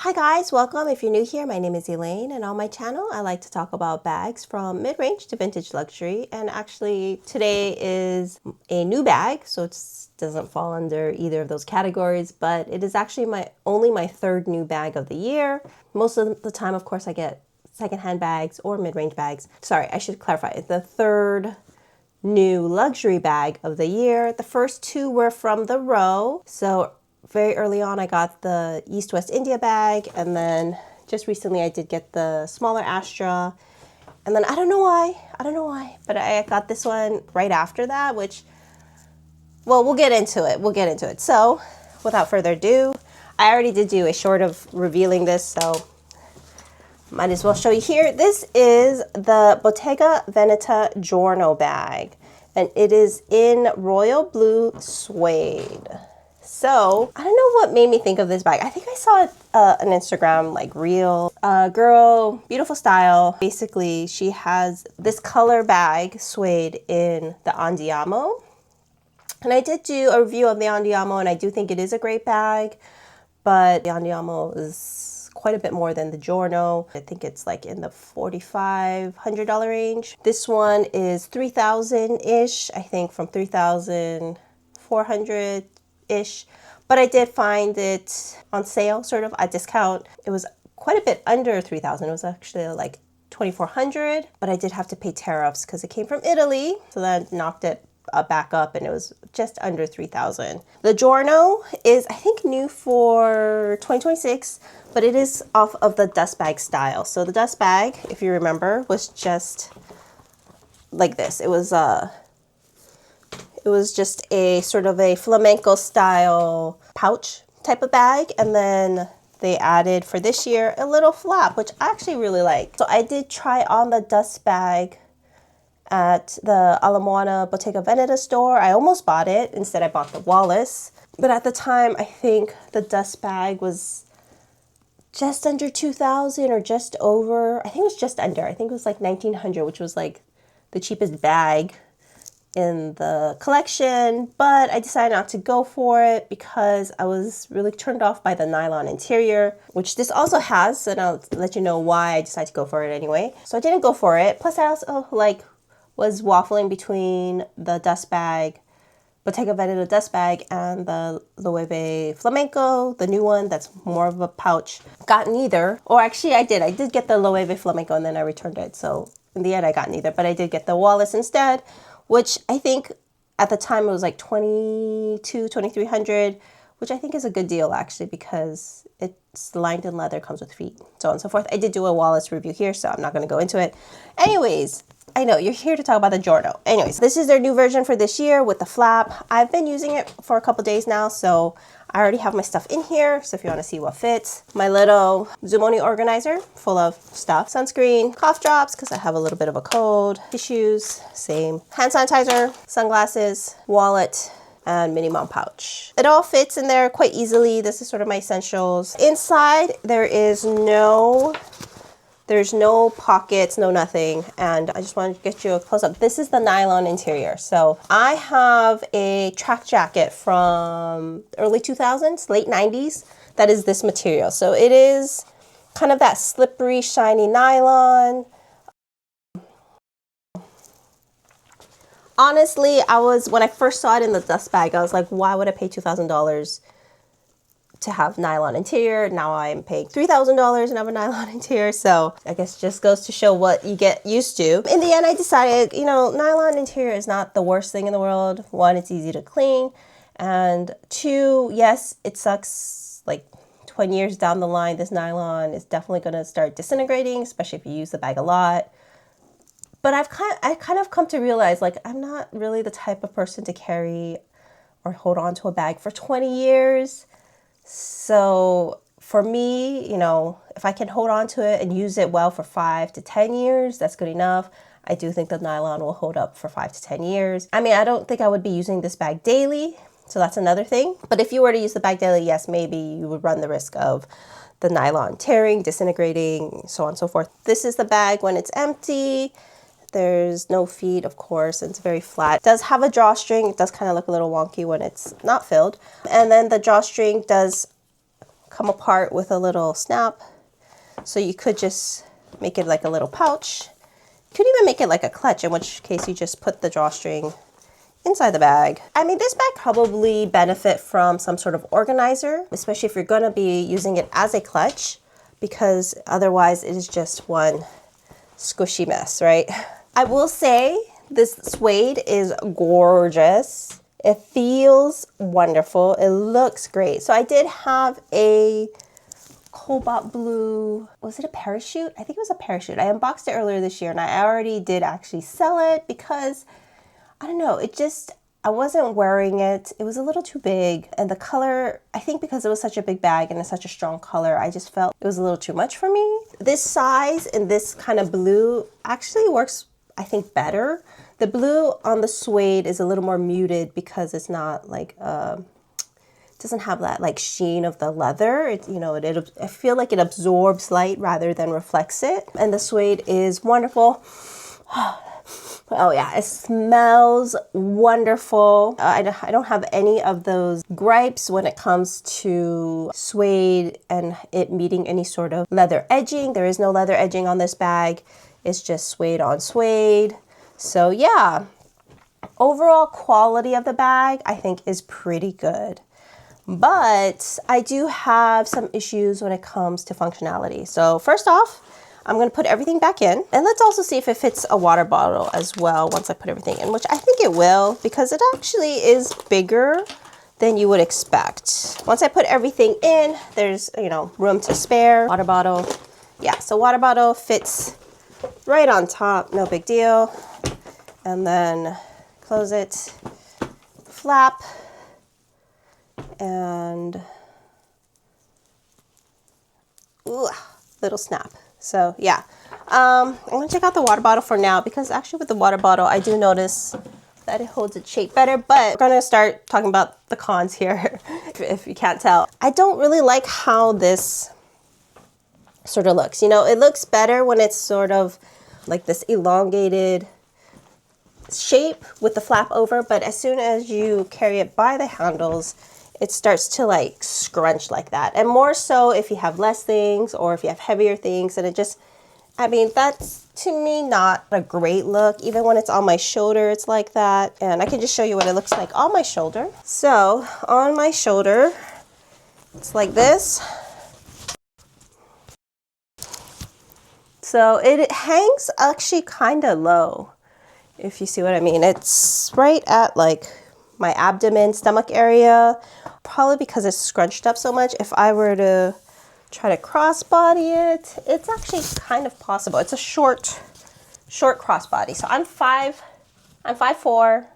Hi guys, welcome. If you're new here, my name is Elaine, and on my channel I like to talk about bags from mid-range to vintage luxury. And actually today is a new bag, so it doesn't fall under either of those categories, but it is actually only my third new bag of the year. Most of the time, of course, I get secondhand bags or mid-range bags. Sorry, I should clarify. The third new luxury bag of the year. The first two were from the row. So very early on, I got the East West India bag, and then just recently I did get the smaller Astra. And then I don't know why, but I got this one right after that, which, well, we'll get into it. So without further ado, I already did do a short of revealing this, so might as well show you here. This is the Bottega Veneta Giorno bag, and it is in royal blue suede. So I don't know what made me think of this bag. I think I saw an Instagram like reel. Girl, beautiful style. Basically, she has this color bag suede in the Andiamo. And I did do a review of the Andiamo, and I do think it is a great bag, but the Andiamo is quite a bit more than the Giorno. I think it's like in the $4,500 range. This one is $3,000-ish, I think from $3,400-ish. But I did find it on sale, sort of at discount. It was quite a bit under $3,000. It was actually like $2,400, but I did have to pay tariffs because it came from Italy. So that knocked it back up, and it was just under $3,000. The Giorno is, I think, new for 2026, but it is off of the dust bag style. So the dust bag, if you remember, was just like this. It was just a sort of a flamenco style pouch type of bag, and then they added for this year a little flap, which I actually really like. So I did try on the dust bag at the Alla Moana Bottega Veneta store. I almost bought it. Instead, I bought the Wallace. But at the time, I think the dust bag was just under $2,000 or just over. I think it was just under. I think it was like $1,900, which was like the cheapest bag in the collection. But I decided not to go for it because I was really turned off by the nylon interior, which this also has, and I'll let you know why I decided to go for it anyway. So I didn't go for it. Plus, I also was waffling between the dust bag, Bottega Veneta dust bag, and the Loewe Flamenco, the new one that's more of a pouch. Got neither. Or actually I did get the Loewe Flamenco, and then I returned it. So in the end I got neither, but I did get the Wallace instead, which I think at the time it was like $2,300, which I think is a good deal actually, because it's lined in leather, comes with feet, so on and so forth. I did do a Wallace review here, so I'm not going to go into it. Anyways, I know you're here to talk about the Giorno. Anyways, this is their new version for this year with the flap. I've been using it for a couple days now, so I already have my stuff in here. So if you want to see what fits, my little Zumoni organizer full of stuff, sunscreen, cough drops because I have a little bit of a cold, tissues, same, hand sanitizer, sunglasses, wallet, and mini mom pouch. It all fits in there quite easily. This is sort of my essentials. Inside, there's no pockets, no nothing. And I just wanted to get you a close up. This is the nylon interior. So I have a track jacket from early 2000s, late 90s. That is this material. So it is kind of that slippery, shiny nylon. Honestly, when I first saw it in the dust bag, I was like, why would I pay $2,000 to have nylon interior? Now I'm paying $3,000 and have a nylon interior. So I guess just goes to show what you get used to. In the end, I decided, nylon interior is not the worst thing in the world. One, it's easy to clean. And two, yes, it sucks. Like 20 years down the line, this nylon is definitely going to start disintegrating, especially if you use the bag a lot. But I kind of come to realize, like, I'm not really the type of person to carry or hold on to a bag for 20 years. So for me, if I can hold on to it and use it well for 5 to 10 years, that's good enough. I do think the nylon will hold up for 5 to 10 years. I mean, I don't think I would be using this bag daily, so that's another thing. But if you were to use the bag daily, yes, maybe you would run the risk of the nylon tearing, disintegrating, so on and so forth. This is the bag when it's empty. There's no feet, of course, and it's very flat. It does have a drawstring. It does kind of look a little wonky when it's not filled. And then the drawstring does come apart with a little snap. So you could just make it like a little pouch. You could even make it like a clutch, in which case you just put the drawstring inside the bag. I mean, this bag probably benefit from some sort of organizer, especially if you're gonna be using it as a clutch, because otherwise it is just one squishy mess, right? I will say this suede is gorgeous. It feels wonderful. It looks great. So I did have a cobalt blue, was it a parachute? I think it was a parachute. I unboxed it earlier this year and I already did actually sell it because, I don't know, I wasn't wearing it. It was a little too big, and the color, I think because it was such a big bag and it's such a strong color, I just felt it was a little too much for me. This size and this kind of blue actually works, I think, better. The blue on the suede is a little more muted because it's not like, doesn't have that like sheen of the leather. I feel like it absorbs light rather than reflects it. And the suede is wonderful. Oh yeah, it smells wonderful. I don't have any of those gripes when it comes to suede and it meeting any sort of leather edging. There is no leather edging on this bag. It's just suede on suede. So yeah, overall quality of the bag I think is pretty good. But I do have some issues when it comes to functionality. So first off, I'm going to put everything back in, and let's also see if it fits a water bottle as well once I put everything in, which I think it will because it actually is bigger than you would expect. Once I put everything in, there's, room to spare. Water bottle. Yeah, so water bottle fits right on top, no big deal. And then close it, flap, and ooh, little snap. So yeah, I'm gonna check out the water bottle for now because actually with the water bottle, I do notice that it holds its shape better, but we're gonna start talking about the cons here, if you can't tell. I don't really like how this sort of looks. It looks better when it's sort of like this elongated shape with the flap over, but as soon as you carry it by the handles, it starts to like scrunch like that. And more so if you have less things or if you have heavier things, and that's to me not a great look. Even when it's on my shoulder, it's like that. And I can just show you what it looks like on my shoulder. So on my shoulder, it's like this. So it hangs actually kind of low, if you see what I mean. It's right at like my abdomen, stomach area, probably because it's scrunched up so much. If I were to try to crossbody it, it's actually kind of possible. It's a short crossbody. So I'm 5'4".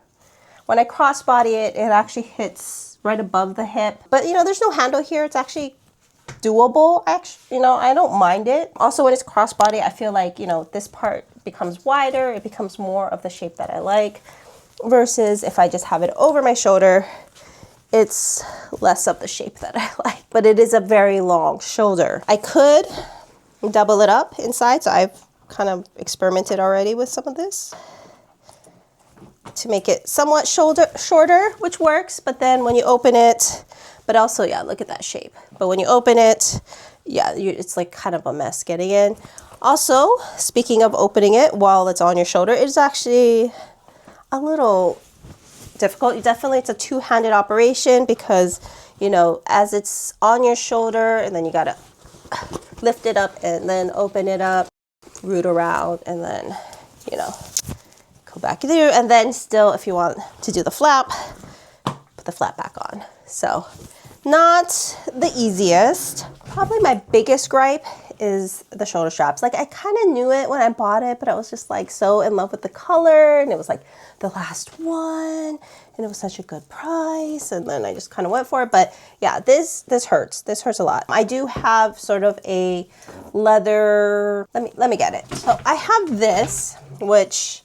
When I crossbody it, it actually hits right above the hip. But there's no handle here. It's actually doable. Actually, I don't mind it. Also, when it's crossbody, I feel like, this part becomes wider. It becomes more of the shape that I like. Versus if I just have it over my shoulder, it's less of the shape that I like. But it is a very long shoulder. I could double it up inside, so I've kind of experimented already with some of this to make it somewhat shorter, which works. But then when you open it, but also, yeah, look at that shape. But when you open it, yeah, it's like kind of a mess getting in. Also, speaking of opening it while it's on your shoulder, it's actually a little difficult. It's a two-handed operation because, as it's on your shoulder and then you gotta lift it up and then open it up, root around, and then, go back through. And then still, if you want to do the flap, put the flap back on. So not the easiest. Probably my biggest gripe is the shoulder straps. Like I kind of knew it when I bought it, but I was just like so in love with the color, and it was like the last one, and it was such a good price, and then I just kind of went for it. But yeah, this hurts. This hurts a lot. I do have sort of a leather. Let me get it. So I have this, which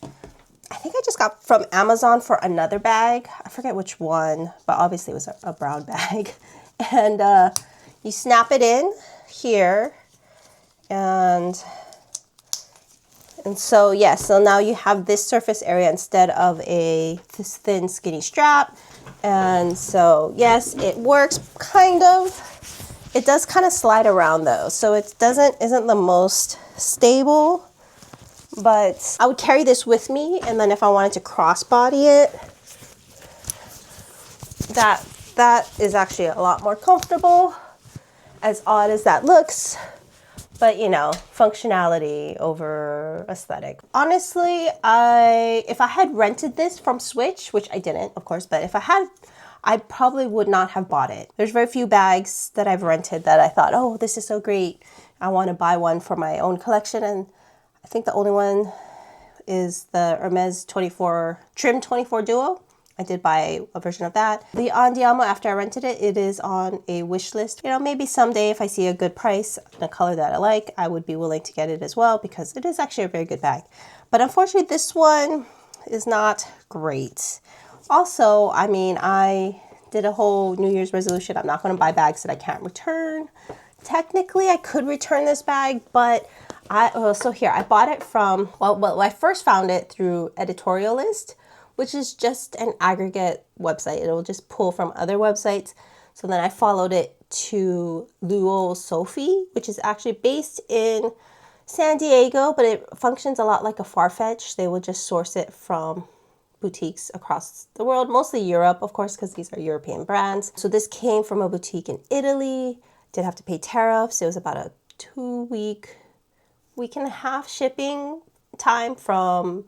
I think I just got from Amazon for another bag. I forget which one, but obviously it was a brown bag. And you snap it in here. And so, yes, so now you have this surface area instead of this thin skinny strap. And so, yes, it works kind of. It does kind of slide around though, so it isn't the most stable, but I would carry this with me, and then if I wanted to crossbody it, that is actually a lot more comfortable, as odd as that looks. But you know, functionality over aesthetic. Honestly, if I had rented this from Switch, which I didn't, of course, but if I had, I probably would not have bought it. There's very few bags that I've rented that I thought, oh, this is so great, I want to buy one for my own collection. And I think the only one is the Hermes 24 Trim 24 Duo. I did buy a version of that. The Andiamo, after I rented it, it is on a wish list. You know, maybe someday if I see a good price and a color that I like, I would be willing to get it as well, because it is actually a very good bag. But unfortunately, this one is not great. Also, I mean, I did a whole New Year's resolution. I'm not going to buy bags that I can't return. Technically, I could return this bag, but so here, I bought it from, well, I first found it through Editorialist, which is just an aggregate website. It'll just pull from other websites. So then I followed it to Luo Sophie, which is actually based in San Diego, but it functions a lot like a Farfetch. They will just source it from boutiques across the world, mostly Europe, of course, because these are European brands. So this came from a boutique in Italy. Did have to pay tariffs. It was about a 2-week, week and a half shipping time from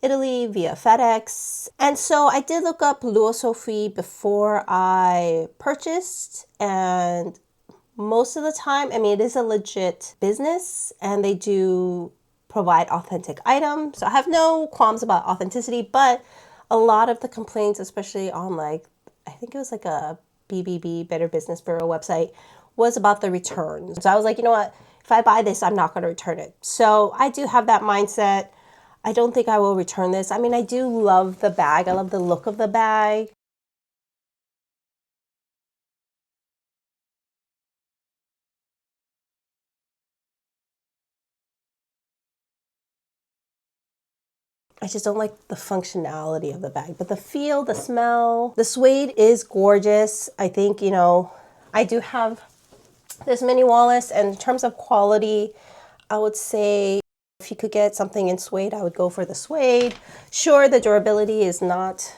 Italy via FedEx. And so I did look up Luo Sophie before I purchased, and most of the time, I mean, it is a legit business and they do provide authentic items. So I have no qualms about authenticity, but a lot of the complaints, especially on like, I think it was like a BBB, Better Business Bureau website, was about the returns. So I was like, you know what, if I buy this, I'm not going to return it. So I do have that mindset. I don't think I will return this. I mean, I do love the bag. I love the look of the bag. I just don't like the functionality of the bag, but the feel, the smell, the suede is gorgeous. I think, you know, I do have this mini wallet, and in terms of quality, I would say if you could get something in suede, I would go for the suede. Sure, the durability is not,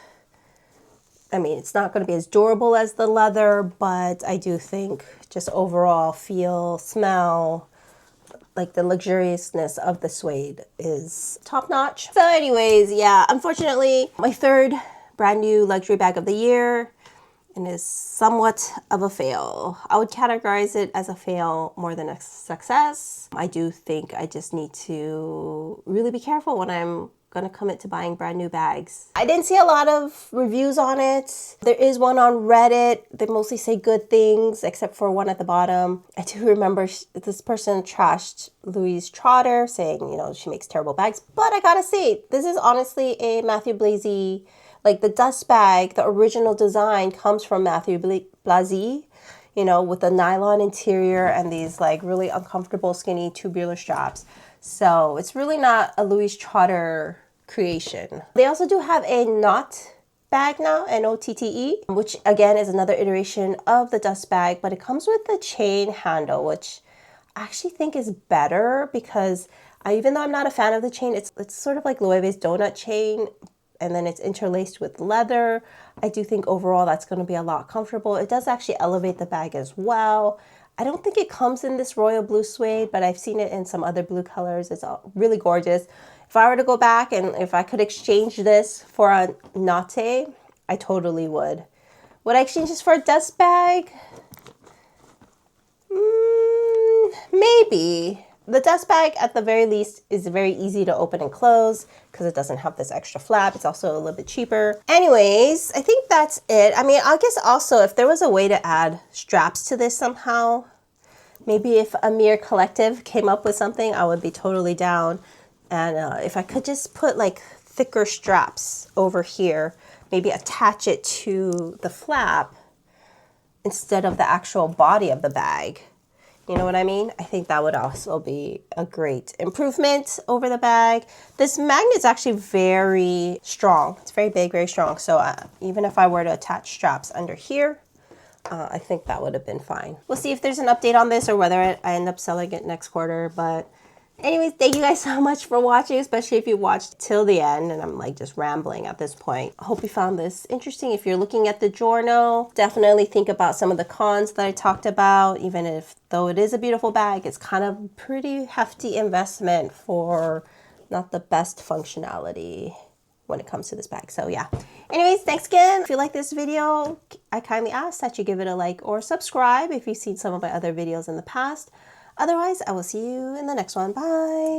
I mean, it's not going to be as durable as the leather, but I do think just overall feel, smell, like the luxuriousness of the suede is top notch. So anyways, yeah, unfortunately, my third brand new luxury bag of the year, and is somewhat of a fail. I would categorize it as a fail more than a success. I do think I just need to really be careful when I'm gonna commit to buying brand new bags. I didn't see a lot of reviews on it. There is one on Reddit. They mostly say good things, except for one at the bottom. I do remember this person trashed Louise Trotter, saying, you know, she makes terrible bags. But I gotta say, this is honestly a Matthew Blazy, like the dust bag, the original design comes from Matthew Blazy, you know, with the nylon interior and these like really uncomfortable skinny tubular straps. So it's really not a Louise Trotter creation. They also do have a knot bag now, N-O-T-T-E, which again is another iteration of the dust bag, but it comes with the chain handle, which I actually think is better because even though I'm not a fan of the chain, it's sort of like Loewe's donut chain, and then it's interlaced with leather. I do think overall that's going to be a lot comfortable. It does actually elevate the bag as well. I don't think it comes in this royal blue suede, but I've seen it in some other blue colors. It's really gorgeous. If I were to go back and if I could exchange this for a natte, I totally would. Would I exchange this for a dust bag? Maybe. The dust bag, at the very least, is very easy to open and close because it doesn't have this extra flap. It's also a little bit cheaper. Anyways, I think that's it. I mean, I guess also if there was a way to add straps to this somehow, maybe if Amir Collective came up with something, I would be totally down. And if I could just put like thicker straps over here, maybe attach it to the flap instead of the actual body of the bag. You know what I mean? I think that would also be a great improvement over the bag. This magnet's actually very strong. It's very big, very strong. So even if I were to attach straps under here, I think that would have been fine. We'll see if there's an update on this or whether I end up selling it next quarter. But anyways, thank you guys so much for watching, especially if you watched till the end, and I'm like just rambling at this point. I hope you found this interesting. If you're looking at the Giorno, definitely think about some of the cons that I talked about. Even if, though it is a beautiful bag, it's kind of pretty hefty investment for not the best functionality when it comes to this bag. So yeah. Anyways, thanks again. If you like this video, I kindly ask that you give it a like or subscribe if you've seen some of my other videos in the past. Otherwise, I will see you in the next one. Bye.